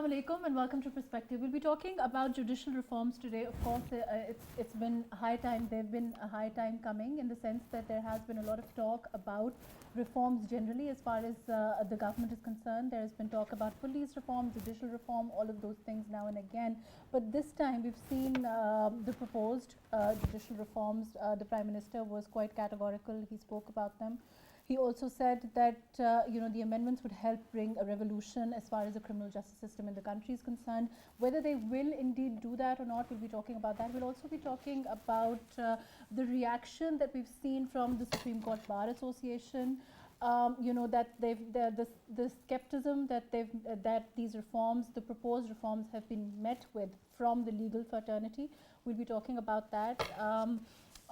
Assalamu alaikum and welcome to Perspective. We'll be talking about judicial reforms today. Of course, it's been high time. They've been a high time coming in the sense that there has been a lot of talk about reforms generally as far as the government is concerned. There has been talk about police reform, judicial reform, all of those things now and again. But this time we've seen the proposed judicial reforms. The Prime Minister was quite categorical. He spoke about them. He also said that the amendments would help bring a revolution as far as the criminal justice system in the country is concerned. Whether they will indeed do that or not, we'll be talking about that. We'll also be talking about the reaction that we've seen from the Supreme Court Bar Association. That the skepticism that these reforms, the proposed reforms, have been met with from the legal fraternity. We'll be talking about that.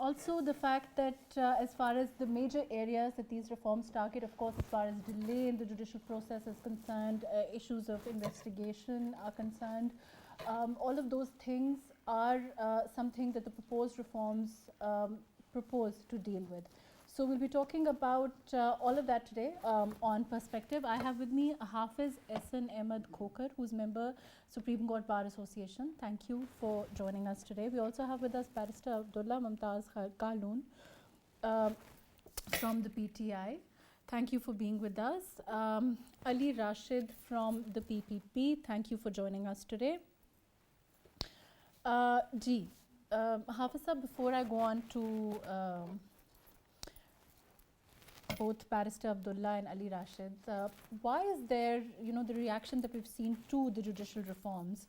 Also the fact that as far as the major areas that these reforms target, of course, as far as delay in the judicial process is concerned, issues of investigation are concerned, all of those things are something that the proposed reforms propose to deal with. So we'll be talking about all of that today on Perspective. I have with me Hafiz Ehsan Ahmed Khokar, who's member Supreme Court Bar Association. Thank you for joining us today. We also have with us Barrister Abdullah Mumtaz Khalnoon from the PTI. Thank you for being with us. Ali Rashid from the PPP. Thank you for joining us today. Hafiz sir, before I go on to both Barrister Abdullah and Ali Rashid, why is there, the reaction that we've seen to the judicial reforms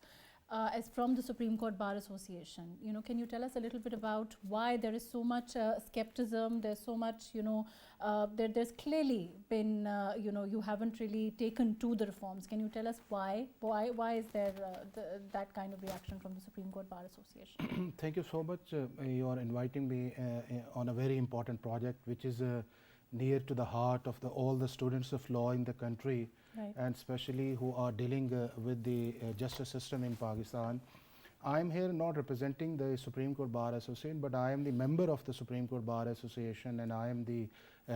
as from the Supreme Court Bar Association? Can you tell us a little bit about why there is so much skepticism? There's so much, there's clearly been, you haven't really taken to the reforms. Can you tell us why? Why is there that kind of reaction from the Supreme Court Bar Association? Thank you so much. You are inviting me on a very important project, which is near to the heart of all the students of law in the country, right, and especially who are dealing with the justice system in Pakistan. I am here not representing the Supreme Court Bar Association, but I am the member of the Supreme Court Bar Association, and I am the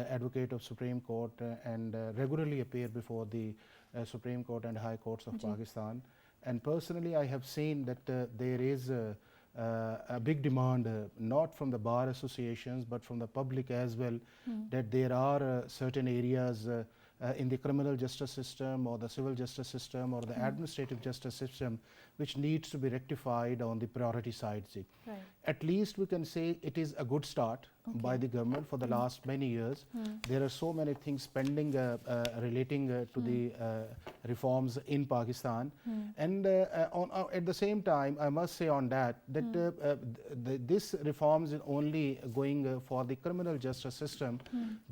advocate of Supreme Court and regularly appear before the Supreme Court and High Courts of Pakistan. And personally, I have seen that there is a big demand, not from the bar associations but from the public as well, that there are certain areas in the criminal justice system or the civil justice system or the administrative justice system which needs to be rectified on the priority side. Right. At least we can say it is a good start by the government for the last many years. There are so many things pending relating to the reforms in Pakistan. And at the same time, I must say on that this reforms is only going for the criminal justice system,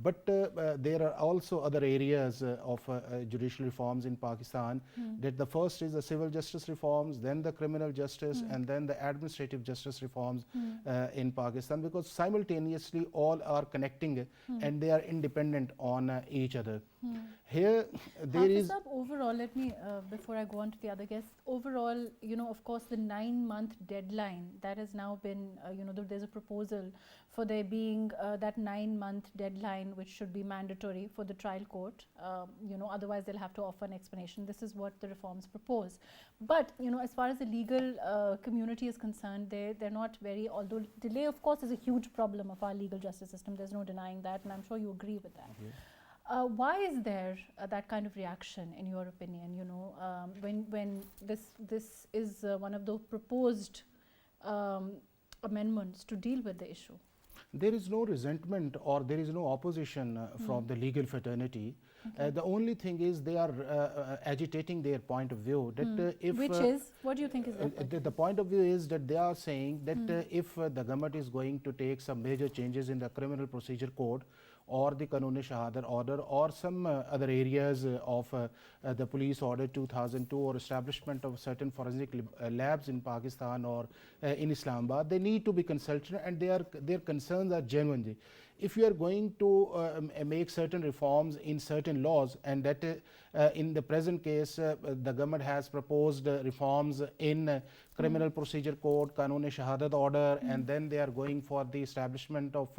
but there are also other areas of judicial reforms in Pakistan. That the first is the civil justice reforms, then the criminal justice, and then the administrative justice reforms in Pakistan, because simultaneously all are connecting and they are independent on each other. Here there is overall, let me before I go on to the other guests, overall, of course the 9-month deadline that has now been, there's a proposal for there being that 9-month deadline which should be mandatory for the trial court, otherwise they'll have to offer an explanation. This is what the reforms propose. But as far as the legal community is concerned, they're not very, although delay of course is a huge problem of our legal justice system, there's no denying that, and I'm sure you agree with that. Why is there that kind of reaction, in your opinion, when this is one of the proposed amendments to deal with the issue? There is no resentment or there is no opposition from the legal fraternity. The only thing is they are agitating their point of view. That if which is, what do you think is that? The point of view is that they are saying that if the government is going to take some major changes in the criminal procedure code or the Qanun-e-Shahadat order or some other areas of the police order 2002 or establishment of certain forensic labs in Pakistan or in Islamabad, they need to be consulted, and their concerns are genuine. If you are going to make certain reforms in certain laws, and that in the present case the government has proposed reforms in Criminal Procedure Code, Kanun-e-Shahadat order, and then they are going for the establishment of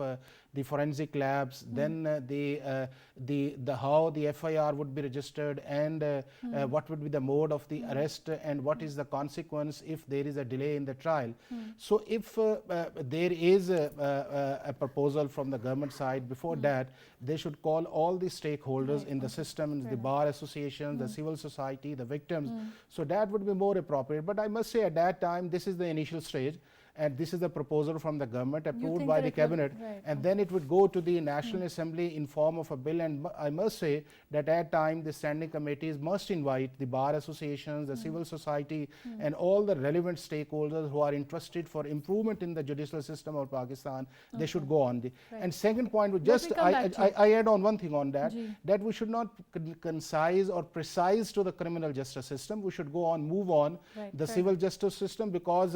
the forensic labs, then how the FIR would be registered, and what would be the mode of the arrest, and what is the consequence if there is a delay in the trial. So if there is a proposal from the government side, before that they should call all the stakeholders in the system, the bar associations, the civil society, the victims. So that would be more appropriate. But I must say, at that time, this is the initial stage, and this is the proposal from the government approved by the cabinet, and then it would go to the National Assembly in form of a bill. And I must say that at time the standing committees must invite the bar associations, the civil society, and all the relevant stakeholders who are interested for improvement in the judicial system of Pakistan. They should go on. And second point, would just I add on one thing on that, that we should not concise or precise to the criminal justice system. We should go on, move on the civil justice system, because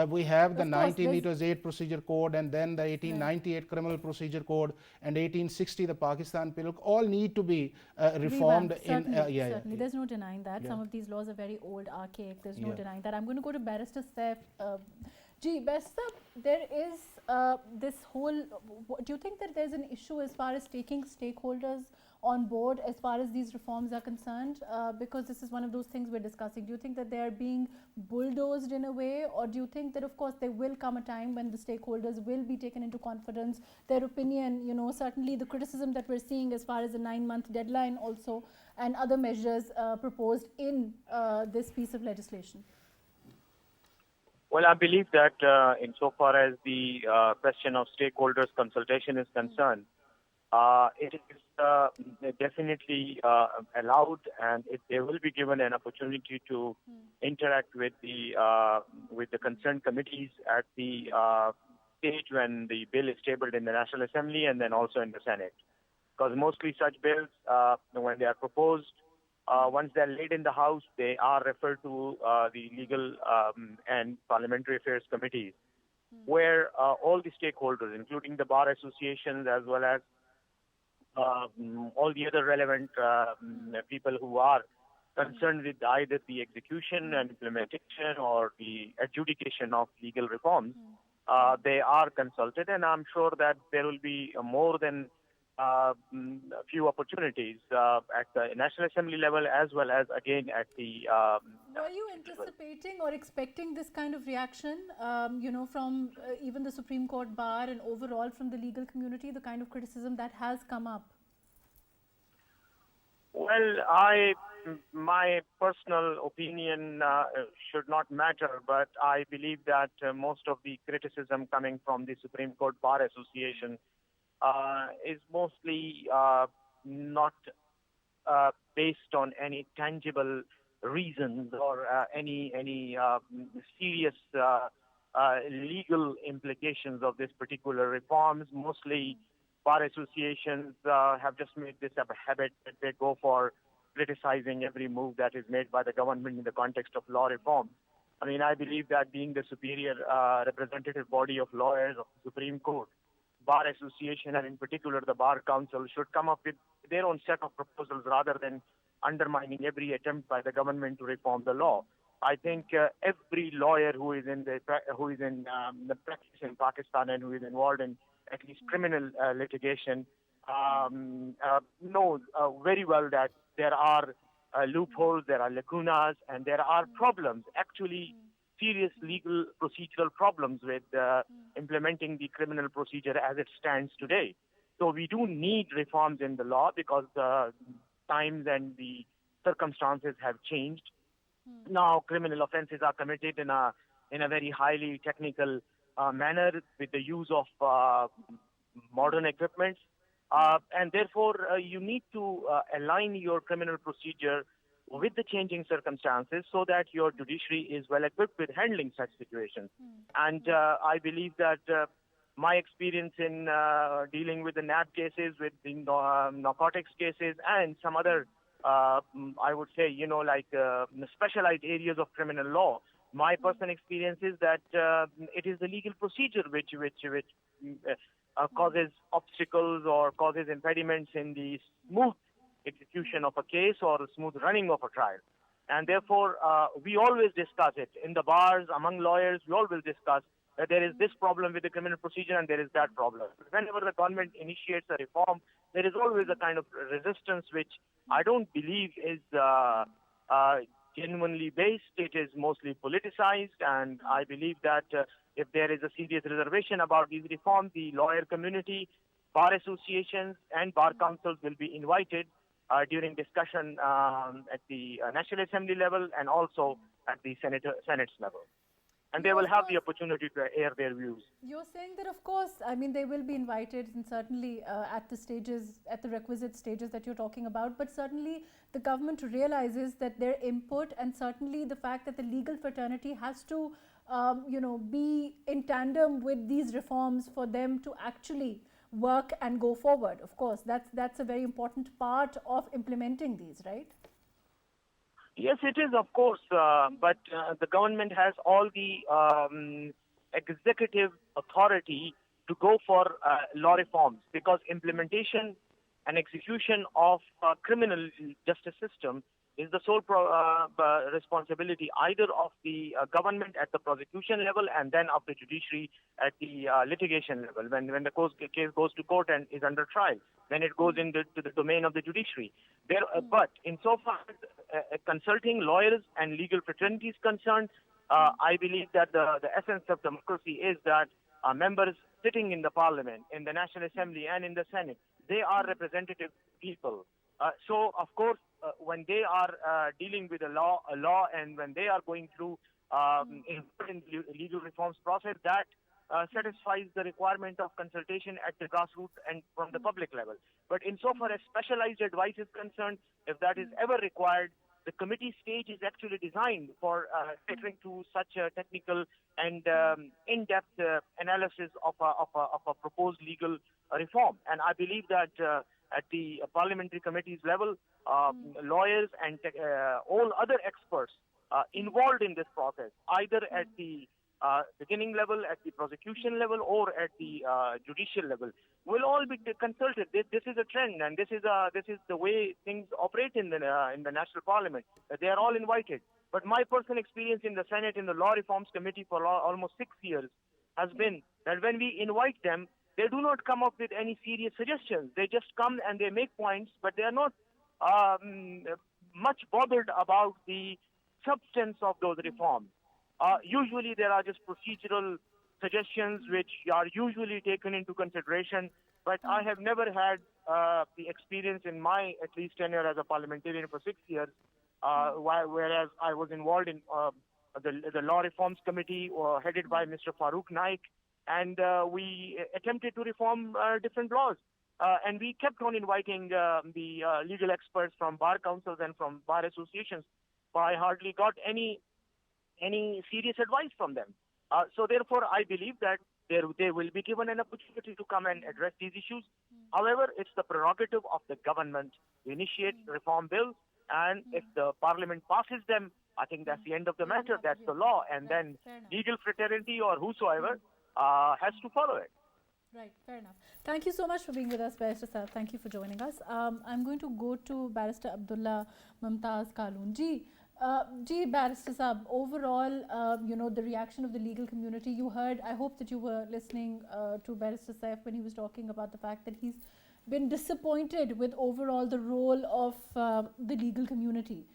we have the 1988 Procedure Code, and then the 1898 Criminal Procedure Code, and 1860 the Pakistan Penal Code, all need to be reformed. Certainly. There's no denying that. Some of these laws are very old, archaic. There's no denying that. I'm going to go to Barrister Saif. Barrister, there is this whole, do you think that there's an issue as far as taking stakeholders on board as far as these reforms are concerned? Because this is one of those things we're discussing. Do you think that they are being bulldozed in a way, or do you think that, of course, there will come a time when the stakeholders will be taken into confidence, their opinion, certainly the criticism that we're seeing as far as the 9-month deadline also, and other measures proposed in this piece of legislation? Well, I believe that insofar as the question of stakeholders' consultation is concerned, it is definitely allowed, and they will be given an opportunity to interact with the concerned committees at the stage when the bill is tabled in the National Assembly and then also in the Senate. Because mostly such bills, when they are proposed, once they're laid in the House, they are referred to the Legal and Parliamentary Affairs Committees, where all the stakeholders, including the bar associations as well as all the other relevant people who are concerned with either the execution and implementation or the adjudication of legal reforms, they are consulted, and I'm sure that there will be more than a few opportunities at the National Assembly level as well as again at the Were you anticipating or expecting this kind of reaction, from even the Supreme Court bar and overall from the legal community, the kind of criticism that has come up? Well, my personal opinion should not matter, but I believe that most of the criticism coming from the Supreme Court Bar Association is mostly not based on any tangible reasons or any serious legal implications of this particular reforms. Mostly bar associations have just made this a habit that they go for criticizing every move that is made by the government in the context of law reform. I mean, I believe that being the superior representative body of lawyers of the Supreme Court, Bar Association, and in particular the Bar Council, should come up with their own set of proposals rather than undermining every attempt by the government to reform the law. I think every lawyer who is in the practice in Pakistan and who is involved in at least criminal litigation knows very well that there are loopholes, there are lacunas, and there are problems, actually serious legal procedural problems with implementing the criminal procedure as it stands today. So we do need reforms in the law because the times and the circumstances have changed. Now criminal offenses are committed in a very highly technical manner with the use of modern equipment. And therefore, you need to align your criminal procedure with the changing circumstances so that your judiciary is well equipped with handling such situations. And I believe that my experience in dealing with the NAB cases, with the narcotics cases, and some other, I would say, specialized areas of criminal law, my personal experience is that it is the legal procedure which causes obstacles or causes impediments in the smooth execution of a case or the smooth running of a trial. And therefore, we always discuss it in the bars, among lawyers. We always discuss that there is this problem with the criminal procedure and there is that problem. Whenever the government initiates a reform, there is always a kind of resistance which I don't believe is uh, genuinely based. It is mostly politicized, and I believe that if there is a serious reservation about these reforms, the lawyer community, bar associations, and bar councils will be invited during discussion at the National Assembly level and also at the Senate's level. And they No, will of have the course. opportunity to air their views. You're saying that, of course, I mean, they will be invited, and certainly at the stages, at the requisite stages that you're talking about. But certainly, the government realizes that their input, and certainly the fact that the legal fraternity has to, be in tandem with these reforms for them to actually work and go forward. Of course, that's a very important part of implementing these, right? Yes, it is, of course, but the government has all the executive authority to go for law reforms, because implementation and execution of criminal justice system is the sole responsibility either of the government at the prosecution level and then of the judiciary at the litigation level. When the case goes to court and is under trial, then it goes into the domain of the judiciary. But insofar as consulting lawyers and legal fraternity is concerned, I believe that the essence of democracy is that members sitting in the parliament, in the National Assembly and in the Senate, they are representative people. So, of course, when they are dealing with a law, and when they are going through in the legal reforms process, that satisfies the requirement of consultation at the grassroots and from the public level. But insofar as specialized advice is concerned, if that is ever required, the committee stage is actually designed for catering to such a technical and in-depth analysis of a proposed legal reform. And I believe that at the parliamentary committees level, lawyers and all other experts involved in this process, either at the beginning level, at the prosecution level, or at the judicial level, will all be consulted. This is a trend, and this is the way things operate in the national parliament. They are all invited. But my personal experience in the Senate, in the Law Reforms Committee for almost 6 years, has been that when we invite them, they do not come up with any serious suggestions. They just come and they make points, but they are not much bothered about the substance of those reforms. Usually there are just procedural suggestions which are usually taken into consideration, but I have never had the experience in my at least tenure as a parliamentarian for 6 years, whereas I was involved in the Law Reforms Committee headed by Mr. Farooq Naik, and we attempted to reform different laws. And we kept on inviting the legal experts from bar councils and from bar associations, but I hardly got any serious advice from them. So therefore, I believe that they will be given an opportunity to come and address these issues. However, it's the prerogative of the government to initiate reform bills, and if the parliament passes them, I think that's the end of the matter. That's the law, and then legal fraternity or whosoever has to follow it. Right, fair enough. Thank you so much for being with us, Barrister Saab. Thank you for joining us. I'm going to go to Barrister Abdullah Mumtaz Kaloon. Ji, Barrister Saab, overall, the reaction of the legal community, you heard, I hope that you were listening to Barrister Saif when he was talking about the fact that he's been disappointed with overall the role of the legal community.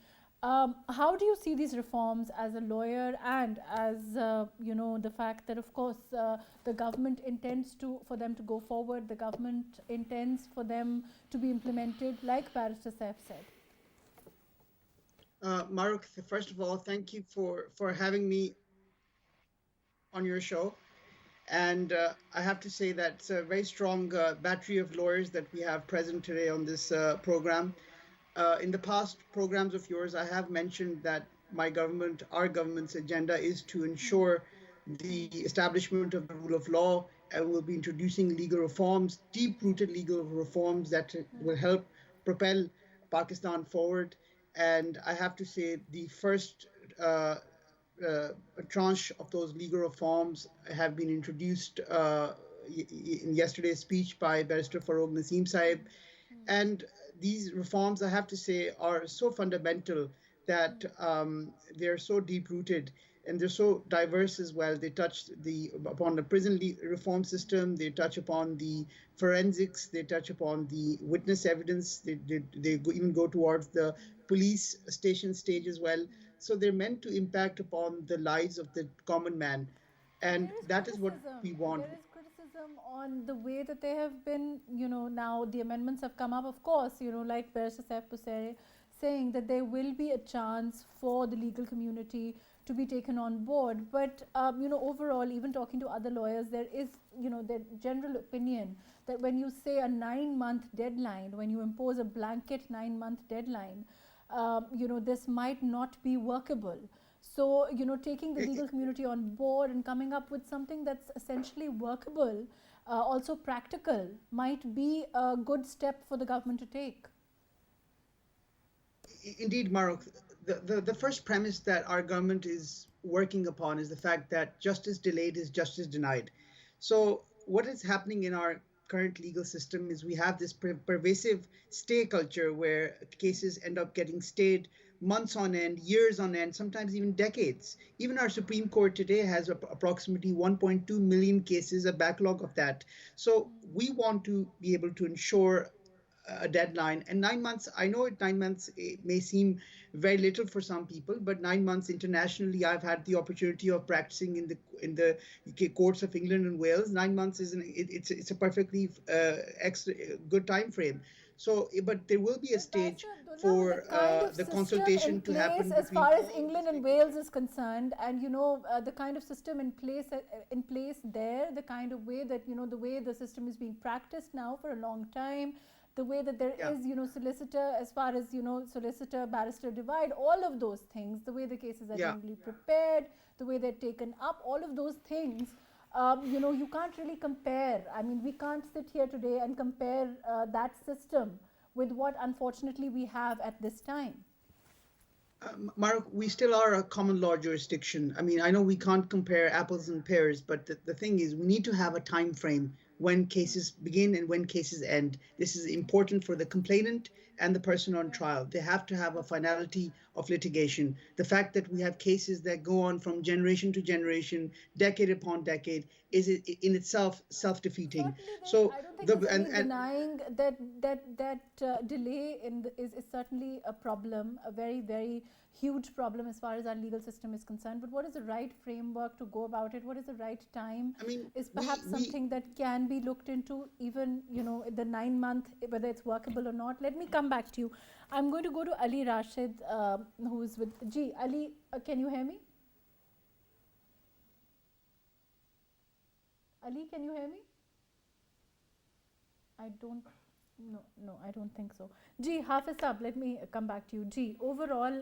How do you see these reforms as a lawyer, and as the fact that, of course, the government intends for them to go forward, the government intends for them to be implemented, like Barrister Saif said? Marukh, first of all, thank you for having me on your show. And I have to say that it's a very strong battery of lawyers that we have present today on this program. In the past programs of yours, I have mentioned that our government's agenda is to ensure the establishment of the rule of law, and we'll be introducing legal reforms, deep-rooted legal reforms that will help propel Pakistan forward. And I have to say the first tranche of those legal reforms have been introduced in yesterday's speech by Barrister Farooq Naseem Sahib. And these reforms, I have to say, are so fundamental that they're so deep-rooted and they're so diverse as well. They touch upon the prison reform system, they touch upon the forensics, they touch upon the witness evidence, even go towards the police station stage as well. So they're meant to impact upon the lives of the common man. And that is what we want. There is criticism on the way that they have been, now the amendments have come up, of course, like Barrister Saif Pusere saying that there will be a chance for the legal community to be taken on board. But, overall, even talking to other lawyers, there is, the general opinion that when you say a 9-month deadline, when you impose a blanket 9-month deadline, this might not be workable. So, taking the legal community on board and coming up with something that's essentially workable, also practical, might be a good step for the government to take. Indeed, Marukh, the first premise that our government is working upon is the fact that justice delayed is justice denied. So what is happening in our current legal system is we have this pervasive stay culture where cases end up getting stayed months on end, years on end, sometimes even decades. Even our Supreme Court today has approximately 1.2 million cases, a backlog of that. So we want to be able to ensure a deadline, and 9 months, I know 9 months it may seem very little for some people, but 9 months internationally, I've had the opportunity of practicing in the courts of England and Wales. 9 months it's a perfectly good time frame. So, but there will be a stage for the consultation to happen as far as England and Wales is concerned, and the kind of system in place there, the kind of way that the way the system is being practiced now for a long time, the way that there is, solicitor, as far as, solicitor, barrister divide, all of those things, the way the cases are generally prepared, the way they're taken up, all of those things, you can't really compare. I mean, we can't sit here today and compare that system with what, unfortunately, we have at this time. Marukh, we still are a common law jurisdiction. I mean, I know we can't compare apples and pears, but the thing is, we need to have a time frame when cases begin and when cases end. This is important for the complainant and the person on trial. They have to have a finality of litigation. The fact that we have cases that go on from generation to generation, decade upon decade, is in itself self-defeating. So I don't think there's denying that delay is certainly a problem, a very, very huge problem as far as our legal system is concerned. But what is the right framework to go about it? What is the right time? I mean, is perhaps something that can be looked into, even the 9 month, whether it's workable or not. Let me come back to you. I'm going to go to Ali Rashid, who is with G. Ali, can you hear me? Ali, can you hear me? I don't. No, I don't think so. G, Hafiz Saab, let me come back to you. G, overall,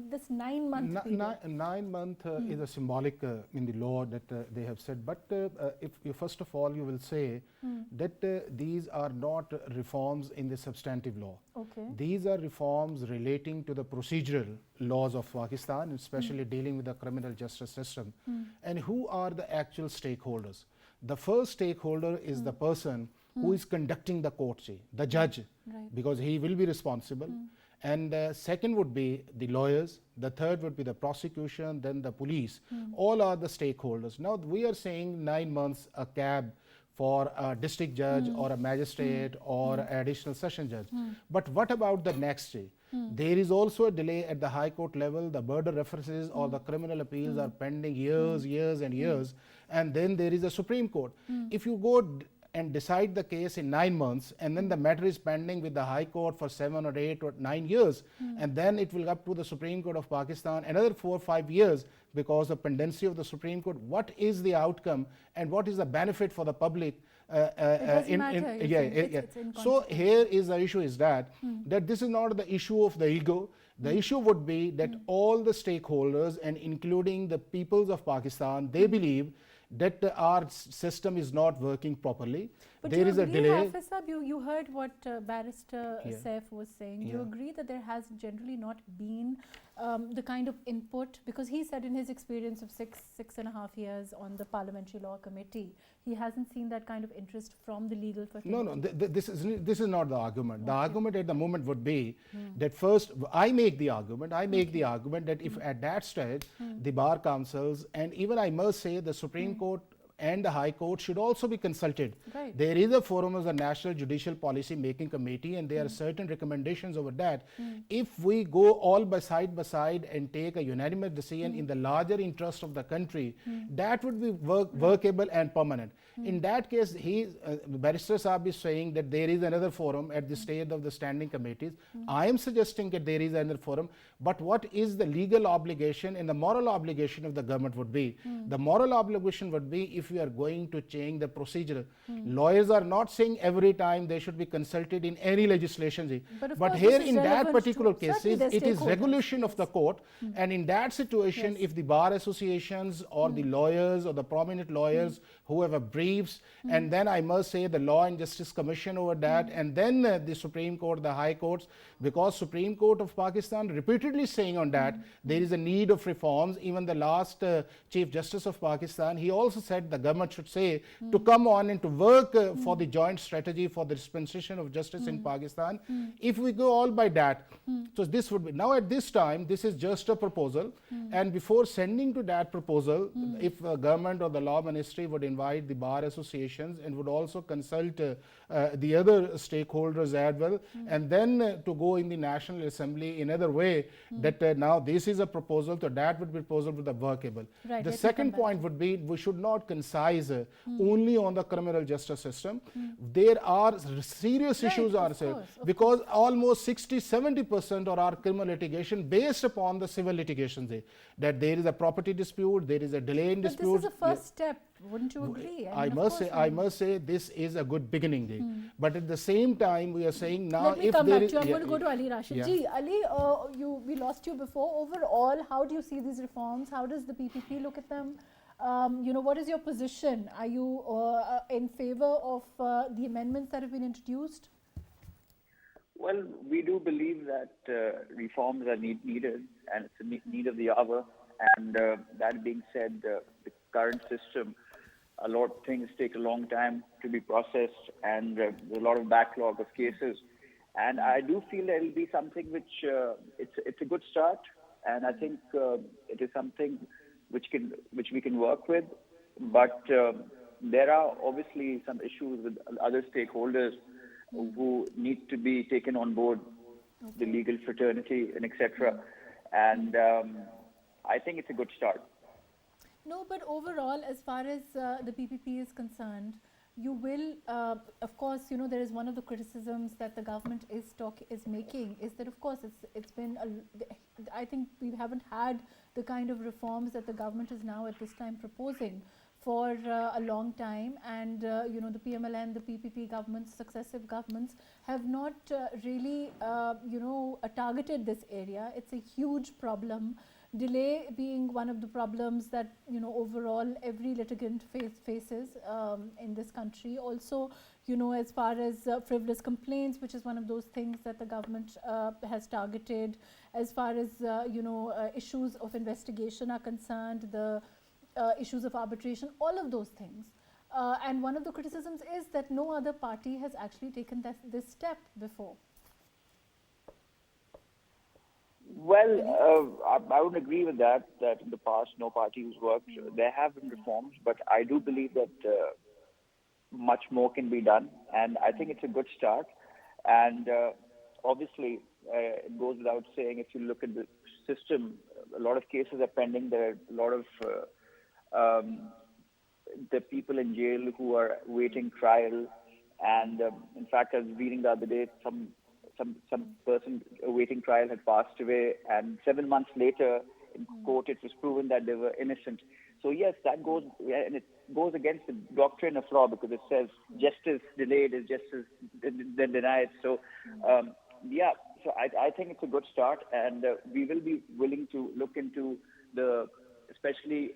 this 9 month period. 9 month is a symbolic in the law that they have said. But if you, first of all, you will say that these are not reforms in the substantive law. Okay. These are reforms relating to the procedural laws of Pakistan, especially dealing with the criminal justice system. And who are the actual stakeholders? The first stakeholder is the person who is conducting the court, the judge, because he will be responsible. And second would be the lawyers, the third would be the prosecution, then the police. All are the stakeholders. Now we are saying 9 months a cab for a district judge or a magistrate or an additional session judge. But what about the next day? There is also a delay at the High Court level. The murder references or the criminal appeals are pending years and years. And then there is a Supreme Court. If you go and decide the case in 9 months, and then the matter is pending with the High Court for 7 or 8 or 9 years, and then it will up to the Supreme Court of Pakistan another 4 or 5 years because of pendency of the Supreme Court. What is the outcome and what is the benefit for the public? So here is the issue is that this is not the issue of the ego. The issue would be that all the stakeholders, and including the peoples of Pakistan, they believe that our system is not working properly. But there is a delay. Hafiz Saab, you heard what Barrister Saif was saying. Do you agree that there has generally not been the kind of input? Because he said in his experience of six and a half years on the Parliamentary Law Committee, he hasn't seen that kind of interest from the legal fraternity. No, this is not the argument. The argument at the moment would be that first, I make the argument that if at that stage, the bar councils, and even I must say the Supreme Court and the High Court should also be consulted. Right. There is a forum as a National Judicial Policy Making Committee, and there are certain recommendations over that. If we go all by side and take a unanimous decision in the larger interest of the country, that would be workable and permanent. In that case, Barrister Saab is saying that there is another forum at the stage of the standing committees. I am suggesting that there is another forum, but what is the legal obligation and the moral obligation of the government would be? The moral obligation would be if we are going to change the procedure. Lawyers are not saying every time they should be consulted in any legislation. But here in that particular case, it is regulation of the court. And in that situation, if the bar associations or the lawyers or the prominent lawyers who have a briefs, and then I must say the Law and Justice Commission over that, and then the Supreme Court, the High Courts, because Supreme Court of Pakistan repeatedly saying on that there is a need of reforms. Even the last Chief Justice of Pakistan, he also said the government should say to come on and to work for the joint strategy for the dispensation of justice in Pakistan. If we go all by that, so this would be, now at this time, this is just a proposal, and before sending to that proposal, if government or the law ministry would invite the bar associations and would also consult the other stakeholders as well, and then to go in the National Assembly in other way, that now this is a proposal, so that would be proposal with the workable. Right, the second point would be we should not concise only on the criminal justice system. There are serious issues ourselves, because almost 60-70% of our criminal litigation based upon the civil litigations, that there is a property dispute, there is a delay in dispute. But this is a first step, wouldn't you agree? I must say this is a good beginning. But at the same time, we are saying now, let me come back to you. I'm going to go to Ali Rashid. Ji, Ali, we lost you before. Overall, how do you see these reforms? How does the PPP look at them? What is your position? Are you in favor of the amendments that have been introduced? Well, we do believe that reforms are needed, and it's a need of the hour. And that being said, the current system, a lot of things take a long time to be processed, and there's a lot of backlog of cases. And I do feel there will be something which it's a good start, and I think it is something which we can work with. But there are obviously some issues with other stakeholders who need to be taken on board, the legal fraternity and etc. And I think it's a good start. No, but overall, as far as the PPP is concerned, you will, of course, there is one of the criticisms that the government is making is that, of course, it's been, I think we haven't had the kind of reforms that the government is now at this time proposing for a long time, and the PMLN, the PPP governments, successive governments have not really targeted this area. It's a huge problem. Delay being one of the problems that overall every litigant faces in this country. Also, as far as frivolous complaints, which is one of those things that the government has targeted. As far as issues of investigation are concerned, the issues of arbitration, all of those things. And one of the criticisms is that no other party has actually taken this step before. Well, I would agree with that in the past no party has worked. There have been reforms, but I do believe that much more can be done, and I think it's a good start. And obviously, it goes without saying, if you look at the system, a lot of cases are pending. There are a lot of the people in jail who are waiting trial, and in fact, I was reading the other day, some person awaiting trial had passed away, and 7 months later in court it was proven that they were innocent. So yes, that goes, and it goes against the doctrine of law, because it says justice delayed is justice denied. So so I think it's a good start, and we will be willing to look into especially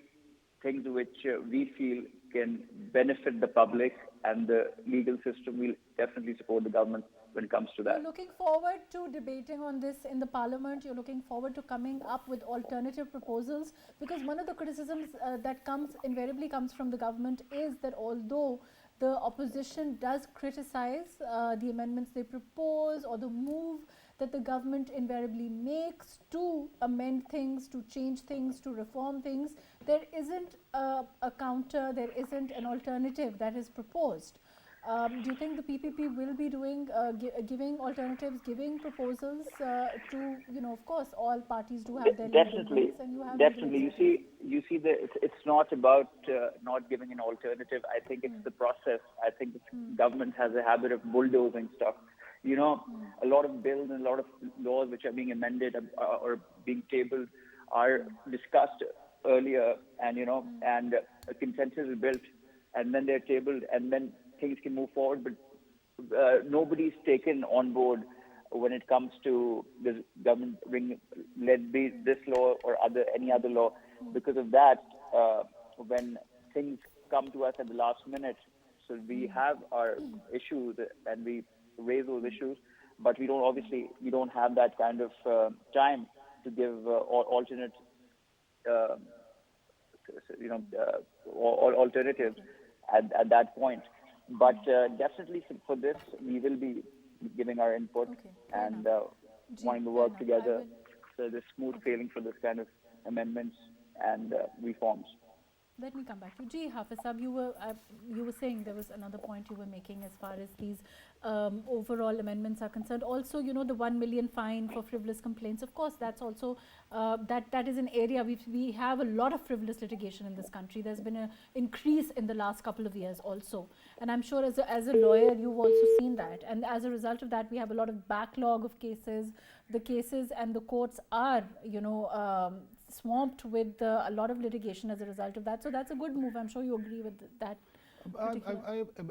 things which we feel can benefit the public and the legal system, we'll definitely support the government when it comes to that. You're looking forward to debating on this in the parliament. You're looking forward to coming up with alternative proposals, because one of the criticisms that invariably comes from the government is that although the opposition does criticize the amendments they propose or the move that the government invariably makes to amend things, to change things, to reform things, there isn't a counter, there isn't an alternative that is proposed. Do you think the PPP will be doing, giving alternatives, giving proposals to, of course, all parties do have their definitely, and you have definitely. You see that it's not about not giving an alternative. I think it's the process. I think the government has a habit of bulldozing stuff. A lot of bills and a lot of laws which are being amended or being tabled are discussed earlier, and and a consensus is built, and then they're tabled, and then things can move forward. But nobody's taken on board when it comes to this government let be this law or any other law. Because of that, when things come to us at the last minute, so we have our issues and we raise those issues, but we don't have that kind of time to give alternate alternatives at that point. But definitely for this, we will be giving our input and wanting to work together. So there's smooth sailing for this kind of amendments and reforms. Let me come back to you. Ji, Hafiz Saab, you were saying there was another point you were making as far as these overall amendments are concerned. Also, the 1 million fine for frivolous complaints. Of course, that's also that is an area we have a lot of frivolous litigation in this country. There's been an increase in the last couple of years also, and I'm sure as a lawyer you've also seen that. And as a result of that, we have a lot of backlog of cases. The cases and the courts are swamped with a lot of litigation as a result of that. So that's a good move. I'm sure you agree with that.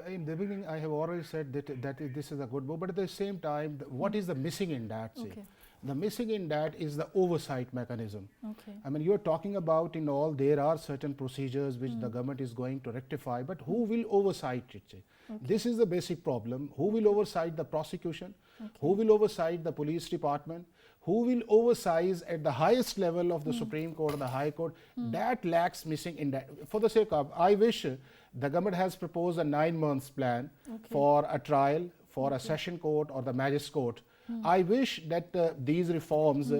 In the beginning, I have already said that this is a good move, but at the same time, what is the missing in that? The missing in that is the oversight mechanism. I mean, you're talking about there are certain procedures which the government is going to rectify, but who will oversight it? This is the basic problem. Who will oversight the prosecution? Who will oversight the police department? Who will oversize at the highest level of the Supreme Court or the High Court? That lacks missing in that. For the sake of, I wish the government has proposed a 9 months plan for a trial, for a session court or the magistrate court. I wish that these reforms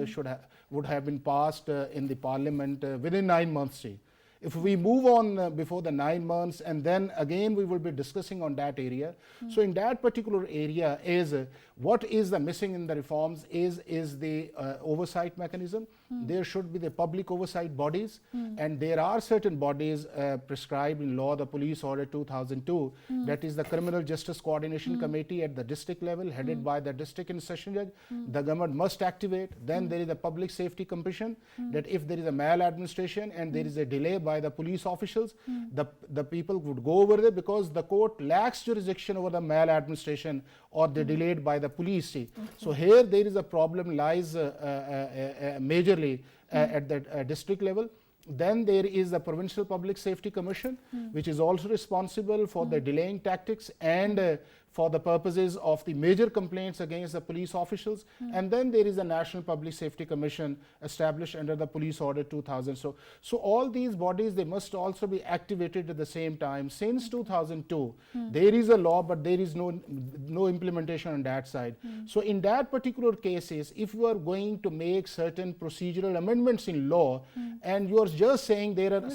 would have been passed in the parliament within 9 months. If we move on before the 9 months, and then again we will be discussing on that area. So in that particular area is what is the missing in the reforms is the oversight mechanism. There should be the public oversight bodies, and there are certain bodies prescribed in law, the Police Order 2002, that is the Criminal Justice Coordination Committee at the district level, headed by the district and session judge. The government must activate. Then there is a Public Safety Commission, that if there is a maladministration and there is a delay by the police officials, the people would go over there, because the court lacks jurisdiction over the maladministration or the delayed by the police. So here there is a problem lies majorly at the district level. Then there is the Provincial Public Safety Commission, which is also responsible for the delaying tactics and for the purposes of the major complaints against the police officials. And then there is a National Public Safety Commission established under the Police Order 2000. So all these bodies, they must also be activated at the same time. Since 2002, there is a law, but there is no implementation on that side. So in that particular cases, if you are going to make certain procedural amendments in law, and you are just saying there are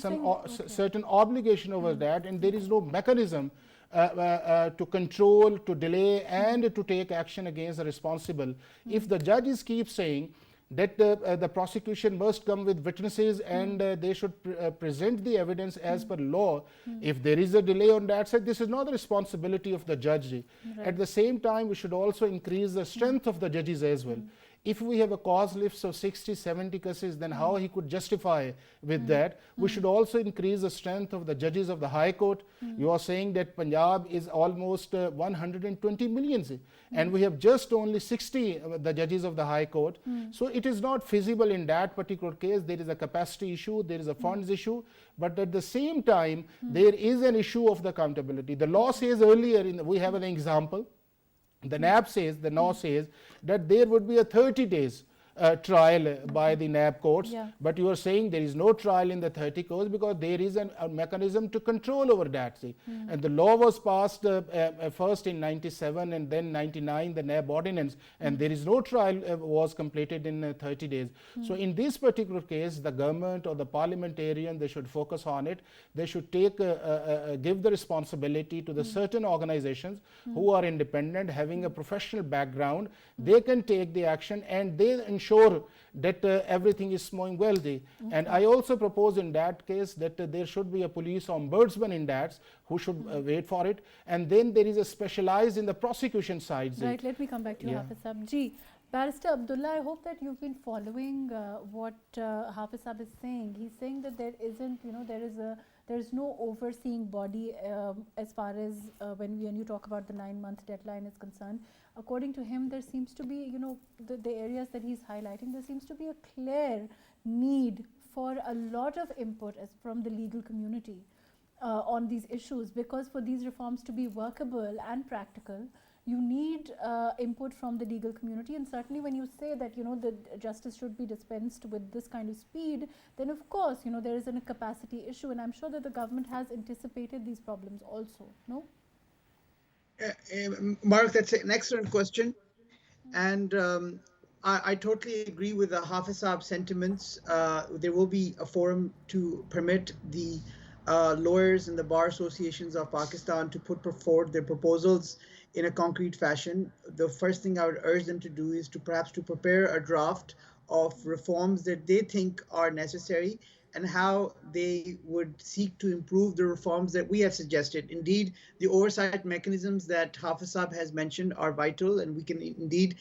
certain obligation over that, and there is no mechanism to control, to delay, and to take action against the responsible. If the judges keep saying that the prosecution must come with witnesses and they should present the evidence as per law, if there is a delay on that side, this is not the responsibility of the judge. At the same time, we should also increase the strength of the judges as well. if we have a cause list of 60, 70 cases, then how he could justify with that. We should also increase the strength of the judges of the High Court. You are saying that Punjab is almost 120 millions, and we have just only 60 the judges of the High Court. So it is not feasible in that particular case. There is a capacity issue, there is a funds issue, but at the same time, there is an issue of the accountability. The law says earlier, we have an example. The NAB says, the law says that there would be a 30 days trial by the NAB courts, but you are saying there is no trial in the 30 courts because there is a mechanism to control over that. And the law was passed first in 97 and then 99, the NAB ordinance, and there is no trial was completed in 30 days. So in this particular case, the government or the parliamentarian, they should focus on it. They should take give the responsibility to the certain organizations who are independent, having a professional background. They can take the action and they ensure that everything is moving well. And I also propose in that case that there should be a police ombudsman in that who should wait for it, and then there is a specialized in the prosecution side. Right, let me come back to you, Hafiz Saab. Ji, Barrister Abdullah, I hope that you've been following what Hafiz Saab is saying. He's saying that there isn't, there is no overseeing body as far as when you talk about the 9-month deadline is concerned. According to him, there seems to be, the areas that he's highlighting, there seems to be a clear need for a lot of input from the legal community on these issues, because for these reforms to be workable and practical, you need input from the legal community. And certainly when you say that the justice should be dispensed with this kind of speed, then of course there is a capacity issue, and I'm sure that the government has anticipated these problems also. No? Mark, that's an excellent question, and I totally agree with the Hafiz Saab sentiments. There will be a forum to permit the lawyers and the bar associations of Pakistan to put forward their proposals in a concrete fashion. The first thing I would urge them to do is to perhaps to prepare a draft of reforms that they think are necessary and how they would seek to improve the reforms that we have suggested. Indeed, the oversight mechanisms that Hafiz Saab has mentioned are vital, and we can indeed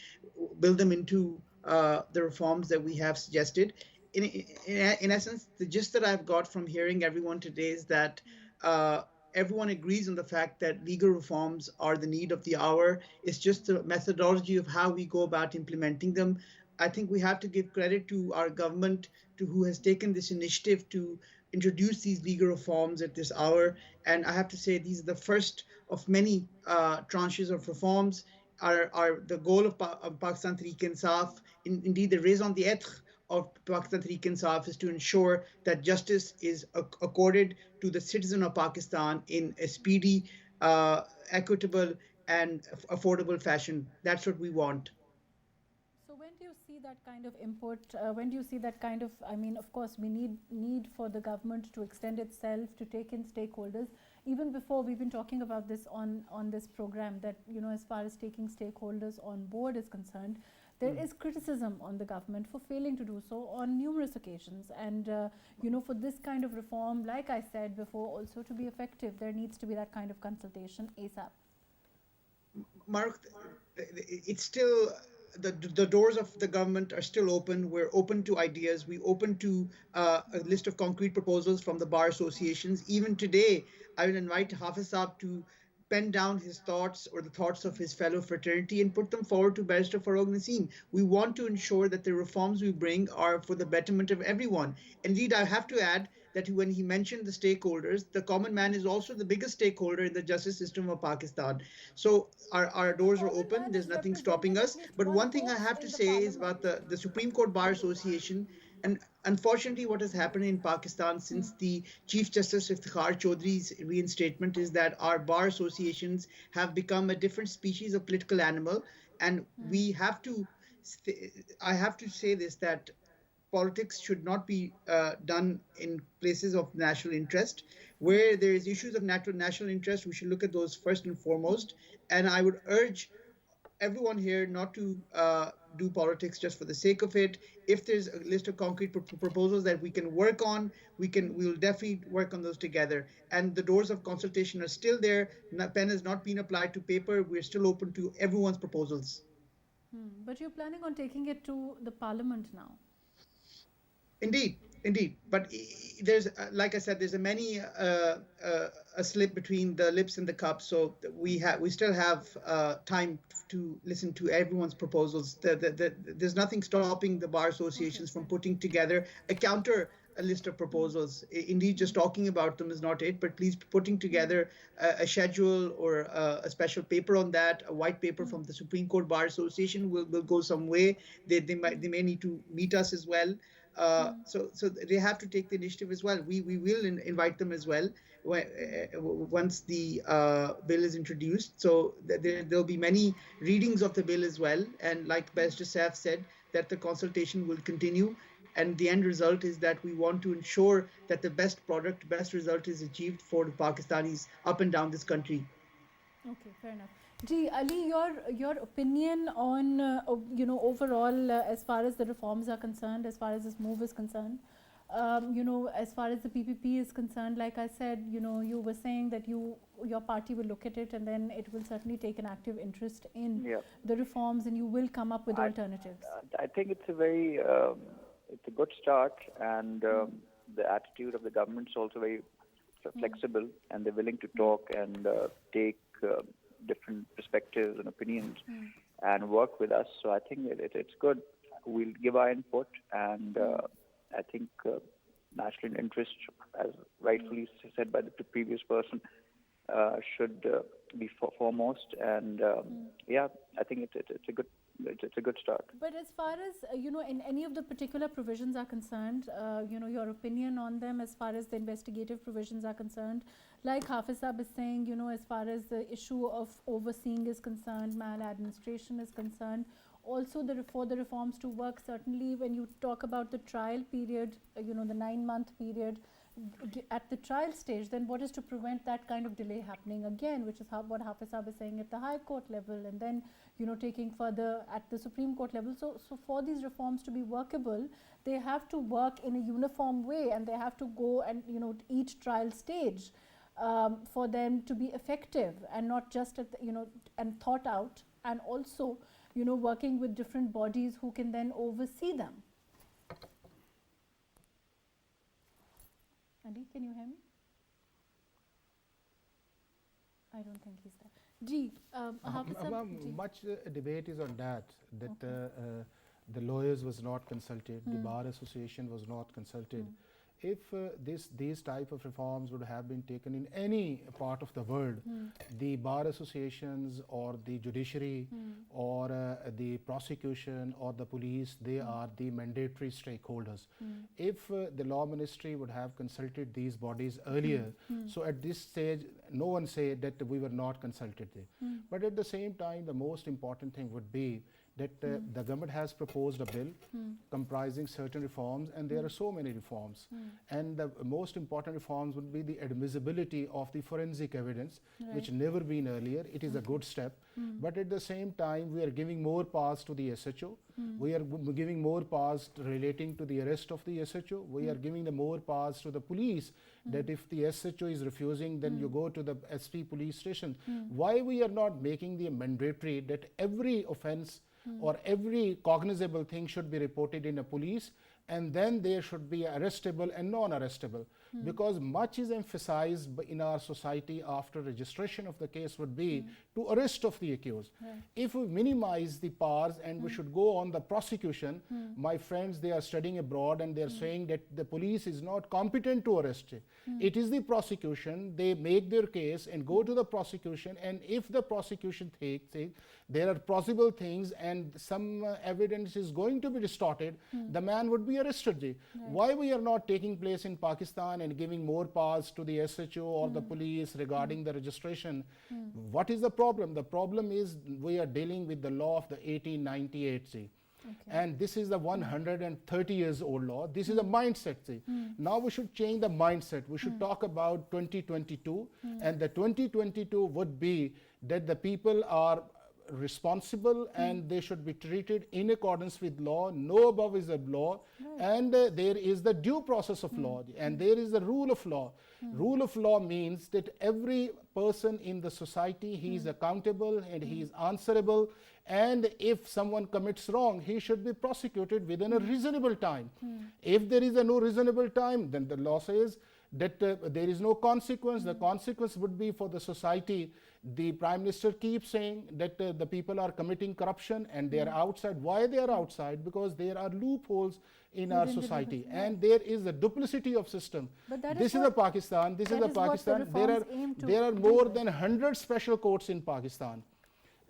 build them into the reforms that we have suggested. In essence, the gist that I've got from hearing everyone today is that everyone agrees on the fact that legal reforms are the need of the hour. It's just the methodology of how we go about implementing them. I think we have to give credit to our government, who has taken this initiative to introduce these legal reforms at this hour. And I have to say, these are the first of many tranches of reforms. Are the goal of Pakistan Tehreek-e-Insaf, indeed the raison d'etre of Pakistan Tehreek-e-Insaf, is to ensure that justice is accorded to the citizen of Pakistan in a speedy, equitable, and affordable fashion. That's what we want. So when do you see that kind of input? When do you see that kind of, of course, we need for the government to extend itself, to take in stakeholders. Even before, we've been talking about this on this program, that, as far as taking stakeholders on board is concerned, there is criticism on the government for failing to do so on numerous occasions. And, for this kind of reform, like I said before, also to be effective, there needs to be that kind of consultation ASAP. Mark, it's still, the doors of the government are still open. We're open to ideas. We're open to a list of concrete proposals from the bar associations. Even today, I will invite Hafiz Saab to pen down his thoughts or the thoughts of his fellow fraternity and put them forward to Barrister Farooq Naseem. We want to ensure that the reforms we bring are for the betterment of everyone. Indeed, I have to add that when he mentioned the stakeholders, the common man is also the biggest stakeholder in the justice system of Pakistan. So our doors are open. There's nothing stopping us. But one thing I have to say is about the Supreme Court Bar Association. And unfortunately, what has happened in Pakistan since the Chief Justice Iftikhar Chaudhry's reinstatement is that our bar associations have become a different species of political animal. And we have to, I have to say this, that politics should not be done in places of national interest. Where there is issues of national interest, we should look at those first and foremost. And I would urge everyone here not to do politics just for the sake of it. If there's a list of concrete proposals that we can work on, we'll definitely work on those together. And the doors of consultation are still there. Pen has not been applied to paper. We're still open to everyone's proposals. But you're planning on taking it to the parliament now. Indeed, indeed. But there's, like I said, there's a slip between the lips and the cup. So we still have time to listen to everyone's proposals. There's nothing stopping the bar associations from putting together a list of proposals. Indeed, just talking about them is not it, but please putting together a schedule or a special paper on that, a white paper from the Supreme Court Bar Association will go some way. They may need to meet us as well. So they have to take the initiative as well. We will invite them as well once the bill is introduced. So there'll be many readings of the bill as well. And like Barrister Saif said, that the consultation will continue. And the end result is that we want to ensure that the best result is achieved for the Pakistanis up and down this country. Okay, fair enough. Ji, Ali, your opinion on, overall, as far as the reforms are concerned, as far as this move is concerned, as far as the PPP is concerned, like I said, you were saying that your party will look at it and then it will certainly take an active interest in the reforms and you will come up with alternatives. I think it's it's a good start, and the attitude of the government is also very flexible, and they're willing to talk and take different perspectives and opinions and work with us. So I think it's good. We'll give our input, and I think national interest, as rightfully said by the previous person, should be foremost. And I think it's a good start. But as far as in any of the particular provisions are concerned, your opinion on them as far as the investigative provisions are concerned, like Hafiz Saab is saying, as far as the issue of overseeing is concerned, maladministration is concerned, also for the reforms to work, certainly when you talk about the trial period, the 9-month period, at the trial stage, then what is to prevent that kind of delay happening again, which is what Hafiz Saab is saying at the High Court level, and then taking further at the Supreme Court level. So for these reforms to be workable, they have to work in a uniform way, and they have to go and each trial stage for them to be effective and not just at and thought out, and also working with different bodies who can then oversee them. Ali, can you hear me? I don't think he's there. Ji, much debate is on that the lawyers was not consulted, the Bar Association was not consulted. If these type of reforms would have been taken in any part of the world, the bar associations or the judiciary or the prosecution or the police, they are the mandatory stakeholders. If the law ministry would have consulted these bodies earlier, so at this stage, no one say that we were not consulted. But at the same time, the most important thing would be that the government has proposed a bill comprising certain reforms, and there are so many reforms. And the most important reforms would be the admissibility of the forensic evidence, which never been earlier. It is a good step. But at the same time, we are giving more powers to the SHO. We are giving more powers relating to the arrest of the SHO. We are giving the more powers to the police, that if the SHO is refusing, then you go to the SP police station. Why we are not making the mandatory that every offense or every cognizable thing should be reported in a police, and then there should be arrestable and non-arrestable? Because much is emphasized in our society after registration of the case would be to arrest of the accused. If we minimize the powers and we should go on the prosecution, my friends, they are studying abroad and they are saying that the police is not competent to arrest. It is the prosecution. They make their case and go to the prosecution, and if the prosecution takes it, there are possible things and some evidence is going to be distorted, the man would be arrested. Why we are not taking place in Pakistan and giving more powers to the SHO or the police regarding the registration? What is the problem? The problem is we are dealing with the law of the 1898. And this is the 130 years old law. This is a mindset. Now we should change the mindset. We should talk about 2022, and the 2022 would be that the people are responsible and they should be treated in accordance with law. No above is a law, and there is the due process of law, and there is the rule of law. Rule of law means that every person in the society, he is accountable and he is answerable, and if someone commits wrong, he should be prosecuted within a reasonable time. If there is a no reasonable time, then the law says that there is no consequence. The consequence would be for the society. The Prime Minister keeps saying that the people are committing corruption and they are outside. Why they are outside? Because there are loopholes in our society, and there is a duplicity of system. This is a Pakistan. This is a Pakistan. There are more than 100 special courts in Pakistan.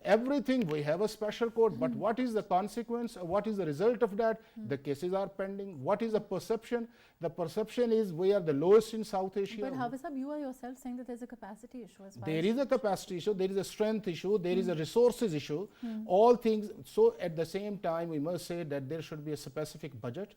Everything, we have a special court, but what is the consequence? What is the result of that? The cases are pending. What is the perception? The perception is we are the lowest in South Asia. But Hafiz Sahab, you are yourself saying that there is a capacity issue as far There as is a capacity issue, there is a strength issue, there is a resources issue, all things. So at the same time, we must say that there should be a specific budget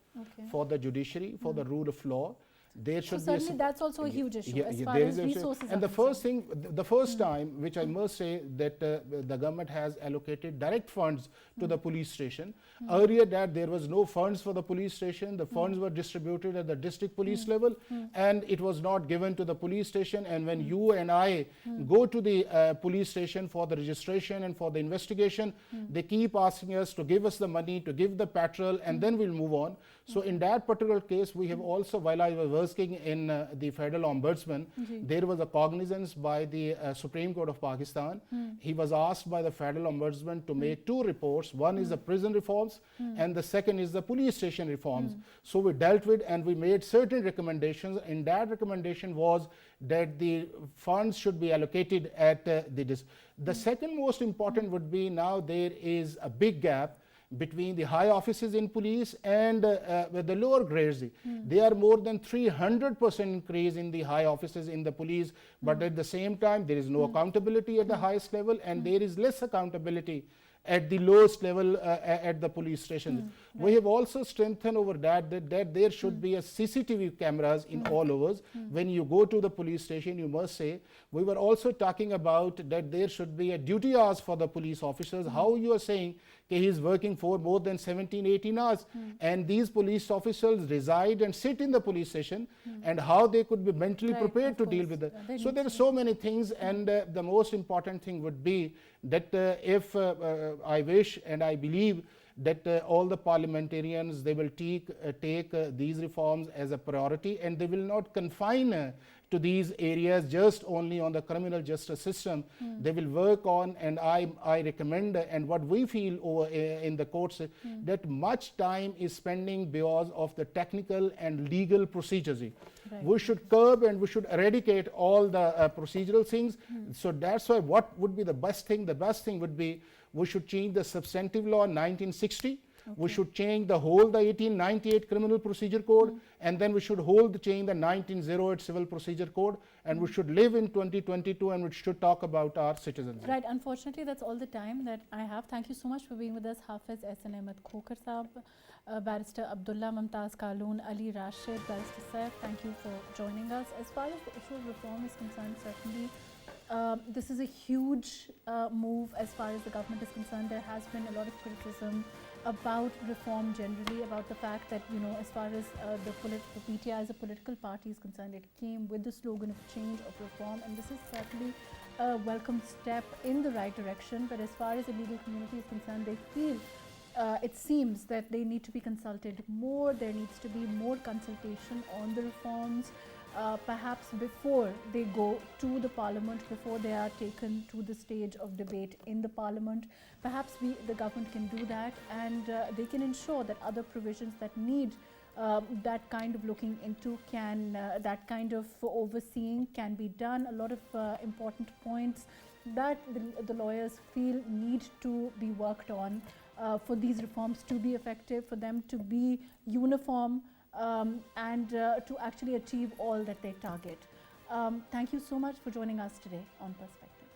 for the judiciary, for the rule of law. There should so be certainly that's also a huge issue as far there as is resources and are the first thing, the first time which I must say that the government has allocated direct funds to the police station. Earlier that there was no funds for the police station. The funds were distributed at the district police level, and it was not given to the police station. And when you and I go to the police station for the registration and for the investigation, they keep asking us to give us the money, to give the petrol, and then we'll move on. So in that particular case, we have also, while I was working in the Federal Ombudsman, there was a cognizance by the Supreme Court of Pakistan. He was asked by the Federal Ombudsman to make two reports. One is the prison reforms, and the second is the police station reforms. So we dealt with and we made certain recommendations, and that recommendation was that the funds should be allocated at the second most important would be, now there is a big gap between the high offices in police and the lower grades. There are more than 300% increase in the high offices in the police, but at the same time there is no accountability at the highest level, and there is less accountability at the lowest level at the police stations. We have also strengthened over that there should be a CCTV cameras in all overs. When you go to the police station, you must say, we were also talking about that there should be a duty hours for the police officers. How you are saying he is working for more than 17-18 hours, and these police officers reside and sit in the police station, and how they could be mentally prepared to deal with it. So there are so many things, and the most important thing would be that if I wish and I believe that all the parliamentarians, they will take these reforms as a priority, and they will not confine to these areas just only on the criminal justice system. They will work on, and I recommend, and what we feel over in the courts, that much time is spending because of the technical and legal procedures. We should curb and we should eradicate all the procedural things. So that's why what would be the best thing? The best thing would be we should change the substantive law 1960. We should change the 1898 Criminal Procedure Code, and then we should change the 1908 Civil Procedure Code, and we should live in 2022, and we should talk about our citizens. Right, unfortunately that's all the time that I have. Thank you so much for being with us, Hafiz S.N. Ahmed Khokhar Saab, Barrister Abdullah Mumtaz Kaloon, Ali Rashid, Barrister Saif, thank you for joining us. As far as the issue of reform is concerned, certainly this is a huge move as far as the government is concerned. There has been a lot of criticism about reform generally, about the fact that, you know, as far as the PTI as a political party is concerned, it came with the slogan of change, of reform, and this is certainly a welcome step in the right direction. But as far as the legal community is concerned, they feel it seems that they need to be consulted more. There needs to be more consultation on the reforms, perhaps before they go to the parliament, before they are taken to the stage of debate in the parliament. Perhaps the government can do that, and they can ensure that other provisions that need that kind of looking into that kind of overseeing can be done. A lot of important points that the lawyers feel need to be worked on for these reforms to be effective, for them to be uniform, and to actually achieve all that they target. Thank you so much for joining us today on Perspective.